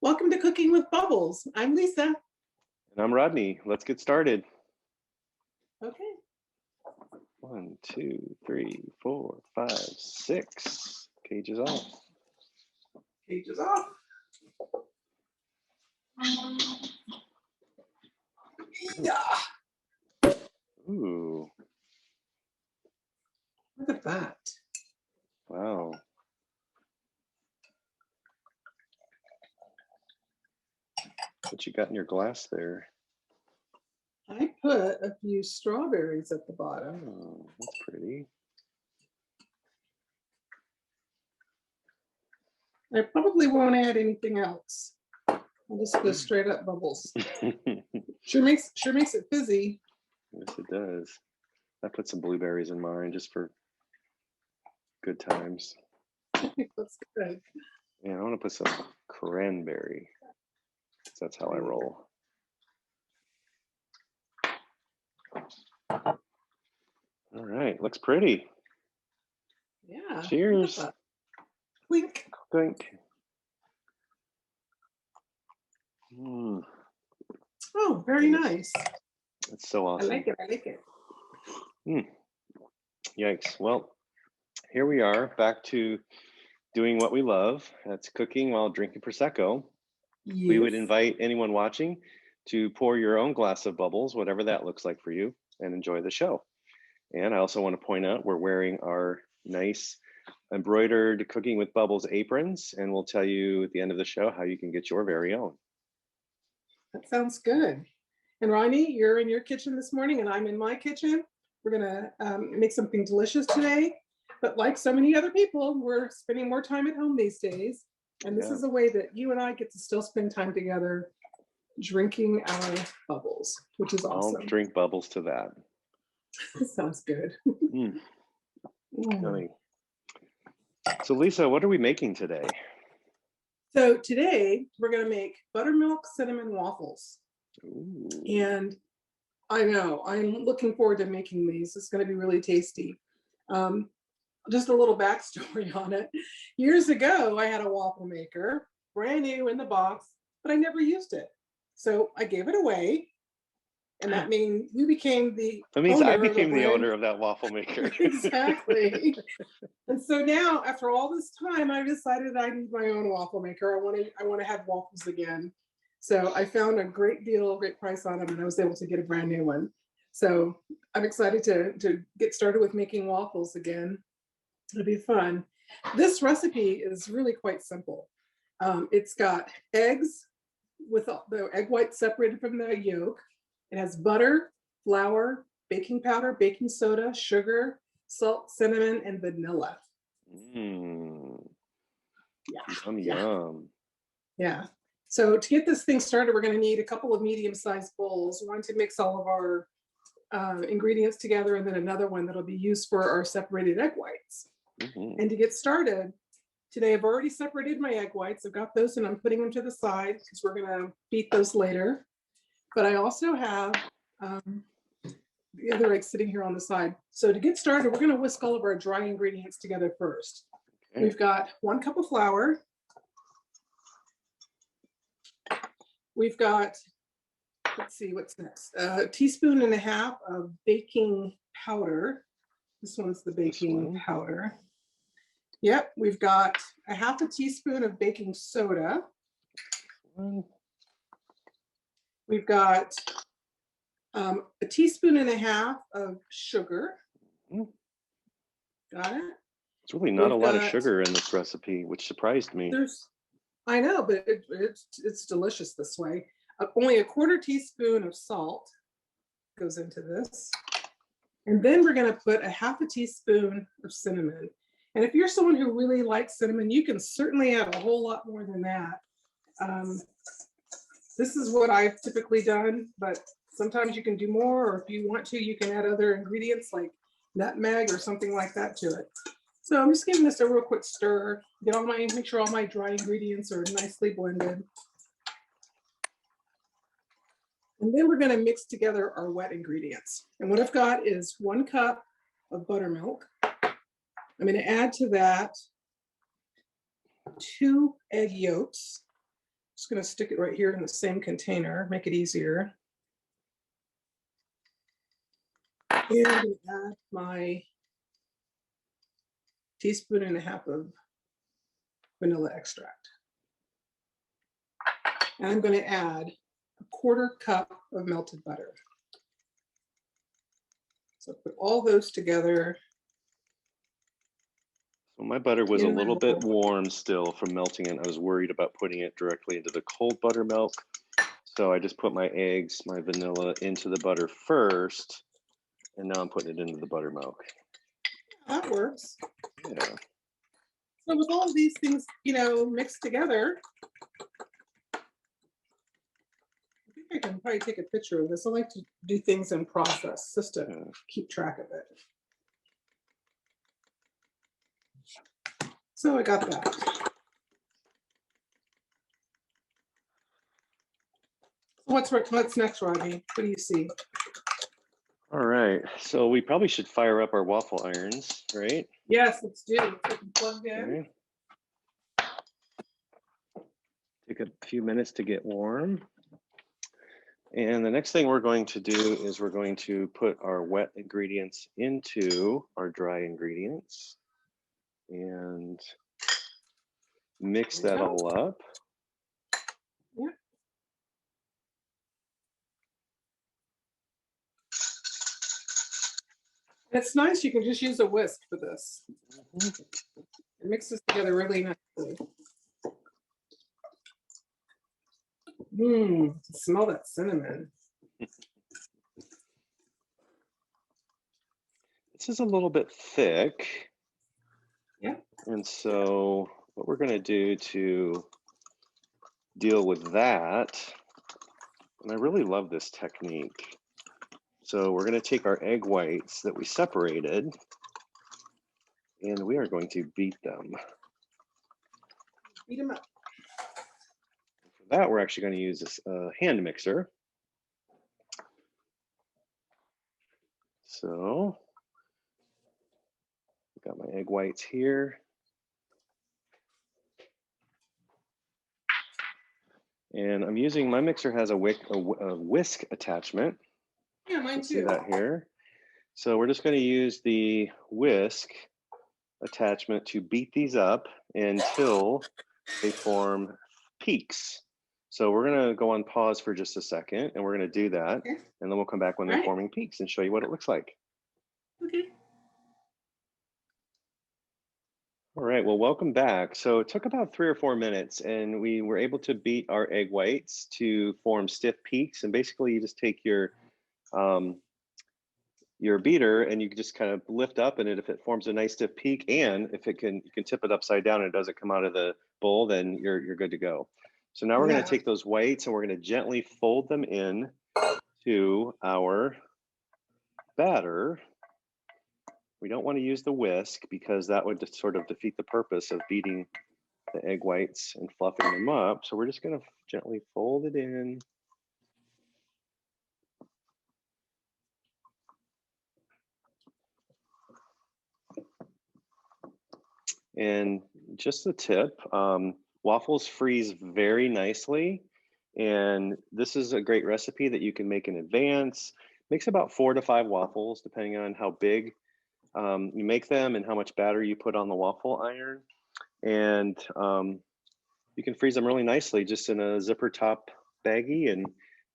Welcome to Cooking with Bubbles. I'm Lisa. And I'm Rodney. Let's get started. Okay. 1, 2, 3, 4, 5, 6. Cages off. Cages off. Yeah. Ooh. Look at that. Wow. What you got in your glass there? I put a few strawberries at the bottom. Oh, that's pretty. I probably won't add anything else. I'll just go straight up bubbles. Sure makes it fizzy. Yes, it does. I put some blueberries in mine just for good times. That's good. Yeah, I want to put some cranberry. That's how I roll. All right, looks pretty. Yeah. Cheers. Clink. Clink. Mm. Oh, very nice. That's so awesome. I like it. Yikes. Well, here we are back to doing what we love. That's cooking while drinking Prosecco. Yes. We would invite anyone watching to pour your own glass of bubbles, whatever that looks like for you, and enjoy the show. And I also want to point out we're wearing our nice embroidered Cooking with Bubbles aprons, and we'll tell you at the end of the show how you can get your very own. That sounds good. And Rodney, you're in your kitchen this morning and I'm in my kitchen. We're gonna make something delicious today. But like so many other people, we're spending more time at home these days. And this is a way that you and I get to still spend time together drinking our bubbles, which is awesome. I'll drink bubbles to that. Sounds good. Yummy. So Lisa, what are we making today? So today we're going to make buttermilk cinnamon waffles. Ooh. And I know, I'm looking forward to making these. It's going to be really tasty. Just a little backstory on it. Years ago, I had a waffle maker, brand new in the box, but I never used it. So I gave it away. And that means you became the That means I became the brand. owner of that waffle maker. Exactly. And so now, after all this time, I decided I need my own waffle maker. I want to have waffles again. So I found a great deal, great price on them, and I was able to get a brand new one. So I'm excited to get started with making waffles again. It'll be fun. This recipe is really quite simple. It's got eggs with the egg white separated from the yolk. It has butter, flour, baking powder, baking soda, sugar, salt, cinnamon, and vanilla. Yum, yum. Yeah. So to get this thing started, we're going to need a couple of medium-sized bowls. One to mix all of our ingredients together, and then another one that'll be used for our separated egg whites. And to get started, today I've already separated my egg whites. I've got those and I'm putting them to the side because we're going to beat those later. But I also have the other eggs sitting here on the side. So to get started, we're going to whisk all of our dry ingredients together first. Okay. We've got 1 cup of flour. We've got, let's see, what's next? A teaspoon and a half of baking powder. This one's the baking powder. Yep, we've got a half a teaspoon of baking soda. We've got a teaspoon and a half of sugar. Got it? It's really not a lot of sugar in this recipe, which surprised me. I know, but it's delicious this way. Only a 1/4 teaspoon of salt goes into this. And then we're going to put a half a teaspoon of cinnamon. And if you're someone who really likes cinnamon, you can certainly add a whole lot more than that. This is what I've typically done, but sometimes you can do more, or if you want to, you can add other ingredients like nutmeg or something like that to it. So I'm just giving this a real quick stir, make sure all my dry ingredients are nicely blended. And then we're going to mix together our wet ingredients. And what I've got is 1 cup of buttermilk. I'm going to add to that 2 egg yolks. Just gonna stick it right here in the same container, make it easier. And I'm gonna add my teaspoon and a half of vanilla extract. And I'm going to add a 1/4 cup of melted butter. So put all those together. So my butter was a in my little bit bowl. warm still from melting it. I was worried about putting it directly into the cold buttermilk. So I just put my eggs, my vanilla into the butter first, and now I'm putting it into the buttermilk. That works. Yeah. So with all of these things, mixed together, I think I can probably take a picture of this. I like to do things in process just to keep track of it. So I got that. What's next, Rodney? What do you see? All right. So we probably should fire up our waffle irons, right? Yes, let's do. Get them plugged in. Okay. Take a few minutes to get warm. And the next thing we're going to do is we're going to put our wet ingredients into our dry ingredients and mix that all up. Yeah. It's nice. You can just use a whisk for this. It mixes together really nicely. Smell that cinnamon. This is a little bit thick. Yeah. And so what we're going to do to deal with that, and I really love this technique. So we're going to take our egg whites that we separated, and we are going to beat them. Beat them up. For that, we're actually going to use this hand mixer. So I've got my egg whites here. And I'm using, my mixer has a whisk attachment. Yeah, mine too. See that here. So we're just going to use the whisk attachment to beat these up until they form peaks. So we're going to go on pause for just a second, and we're going to do that. Okay. And then we'll come back when they're forming peaks and show you what it looks like. Okay. All right, well, welcome back. So it took about 3 or 4 minutes, and we were able to beat our egg whites to form stiff peaks. And basically, you just take your beater and you can just kind of lift up, and if it forms a nice stiff peak, and if you can tip it upside down and it doesn't come out of the bowl, then you're good to go. So now we're going to take those whites and we're going to gently fold them in to our batter. We don't want to use the whisk because that would just sort of defeat the purpose of beating the egg whites and fluffing them up. So we're just going to gently fold it in. And just the tip, waffles freeze very nicely. And this is a great recipe that you can make in advance. Makes about 4 to 5 waffles, depending on how big you make them and how much batter you put on the waffle iron. And you can freeze them really nicely just in a zipper top baggie and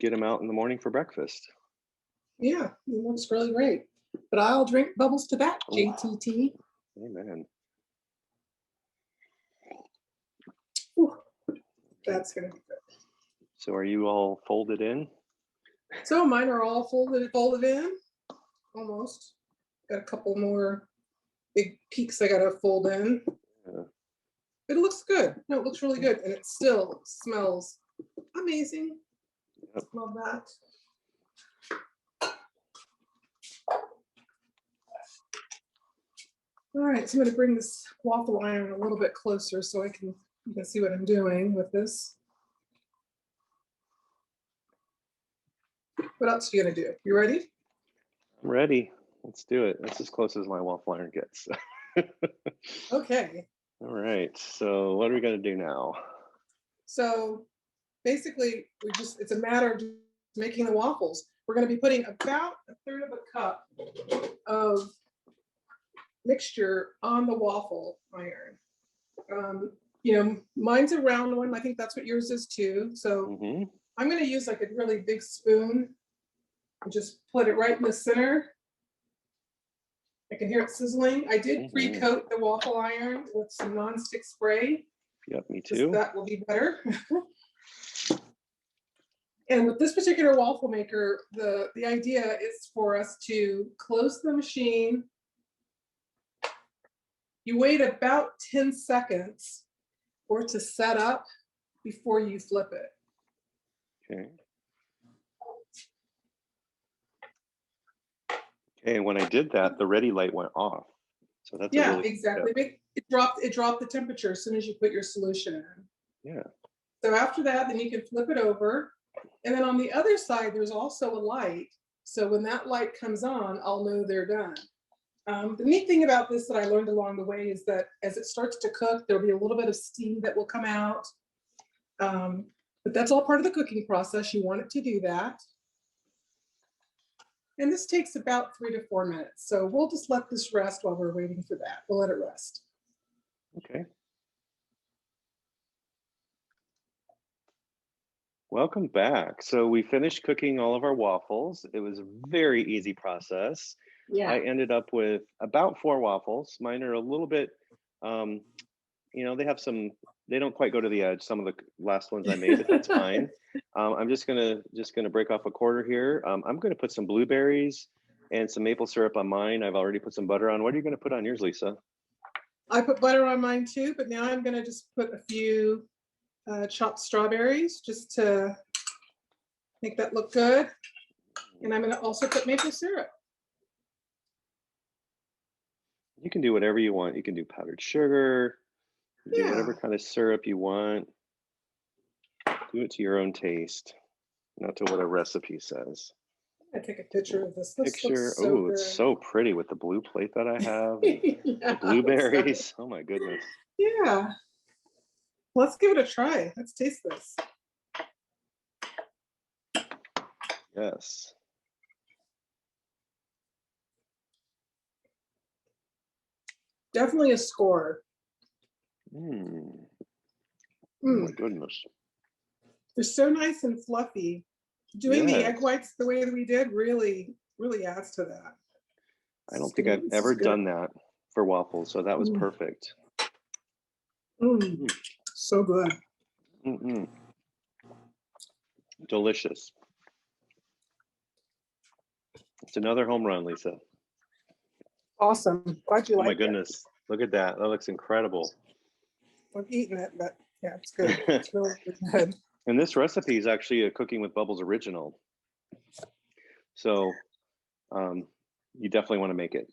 get them out in the morning for breakfast. Yeah, it looks really great. But I'll drink bubbles to that, JTT. Amen. Ooh, that's going to be good. So are you all folded in? So mine are all folded in, almost. Got a couple more big peaks I got to fold in. Yeah. It looks good. No, it looks really good. And it still smells amazing. Yep. Love that. All right, so I'm going to bring this waffle iron a little bit closer so you can see what I'm doing with this. What else are you going to do? You ready? I'm ready. Let's do it. That's as close as my waffle iron gets. Okay. All right. So what are we going to do now? So basically, it's a matter of just making the waffles. We're going to be putting about 1/3 of a cup of mixture on the waffle iron. Mine's a round one. I think that's what yours is too. So I'm going to use like a really big spoon and just put it right in the center. I can hear it sizzling. I did pre-coat the waffle iron with some nonstick spray. Yep, me too. That will be better. And with this particular waffle maker, the idea is for us to close the machine. You wait about 10 seconds for it to set up before you flip it. Okay. Okay, and when I did that, the ready light went off. So that's exactly. It dropped the temperature as soon as you put your solution in. Yeah. So after that, then you can flip it over. And then on the other side, there's also a light. So when that light comes on, I'll know they're done. The neat thing about this that I learned along the way is that as it starts to cook, there'll be a little bit of steam that will come out. But that's all part of the cooking process. You want it to do that. And this takes about 3 to 4 minutes. So we'll just let this rest while we're waiting for that. We'll let it rest. Okay. Welcome back. So we finished cooking all of our waffles. It was a very easy process. Yeah. I ended up with about 4 waffles. Mine are a little bit, they don't quite go to the edge. Some of the last ones I made, but that's fine. I'm just gonna break off a quarter here. I'm gonna put some blueberries and some maple syrup on mine. I've already put some butter on. What are you gonna put on yours, Lisa? I put butter on mine too, but now I'm gonna just put a few chopped strawberries just to make that look good. And I'm gonna also put maple syrup. You can do whatever you want. You can do powdered sugar, do whatever kind of syrup you want. Do it to your own taste, not to what a recipe says. I take a picture of this. Picture. Oh, it's so pretty with the blue plate that I have. The blueberries. Oh my goodness. Yeah. Let's give it a try. Let's taste this. Yes. Definitely a score. Oh my goodness. They're so nice and fluffy. Doing the egg whites the way that we did really adds to that. I don't think I've ever done that for waffles, so that was perfect. So good. Delicious. It's another home run, Lisa. Awesome. Glad you like it. Oh my goodness. Look at that. That looks incredible. I've eaten it, but yeah, it's good. It's really good. And this recipe is actually a Cooking with Bubbles original. So you definitely want to make it.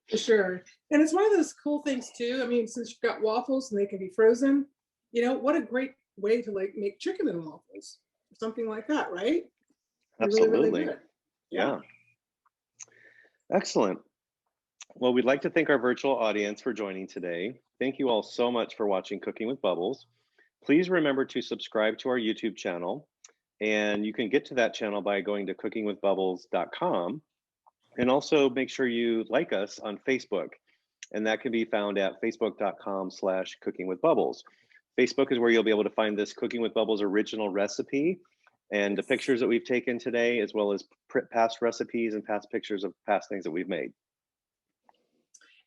For sure. And it's one of those cool things too. I mean, since you've got waffles and they can be frozen, what a great way to make chicken and waffles or something like that, right? Absolutely. Really good. Yeah. Excellent. Well, we'd like to thank our virtual audience for joining today. Thank you all so much for watching Cooking with Bubbles. Please remember to subscribe to our YouTube channel. And you can get to that channel by going to cookingwithbubbles.com. And also make sure you like us on Facebook. And that can be found at facebook.com/cookingwithbubbles. Facebook is where you'll be able to find this Cooking with Bubbles original recipe and the pictures that we've taken today, as well as past recipes and past pictures of past things that we've made.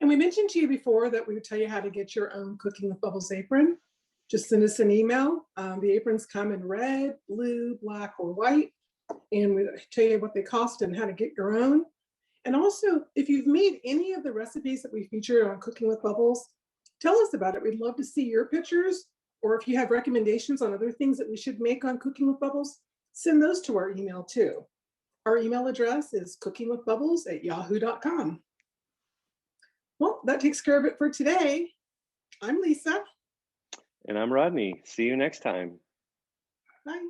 And we mentioned to you before that we would tell you how to get your own Cooking with Bubbles apron. Just send us an email. The aprons come in red, blue, black, or white. And we tell you what they cost and how to get your own. And also, if you've made any of the recipes that we featured on Cooking with Bubbles, tell us about it. We'd love to see your pictures. Or if you have recommendations on other things that we should make on Cooking with Bubbles, send those to our email too. Our email address is cookingwithbubbles@yahoo.com. Well, that takes care of it for today. I'm Lisa. And I'm Rodney. See you next time. Bye.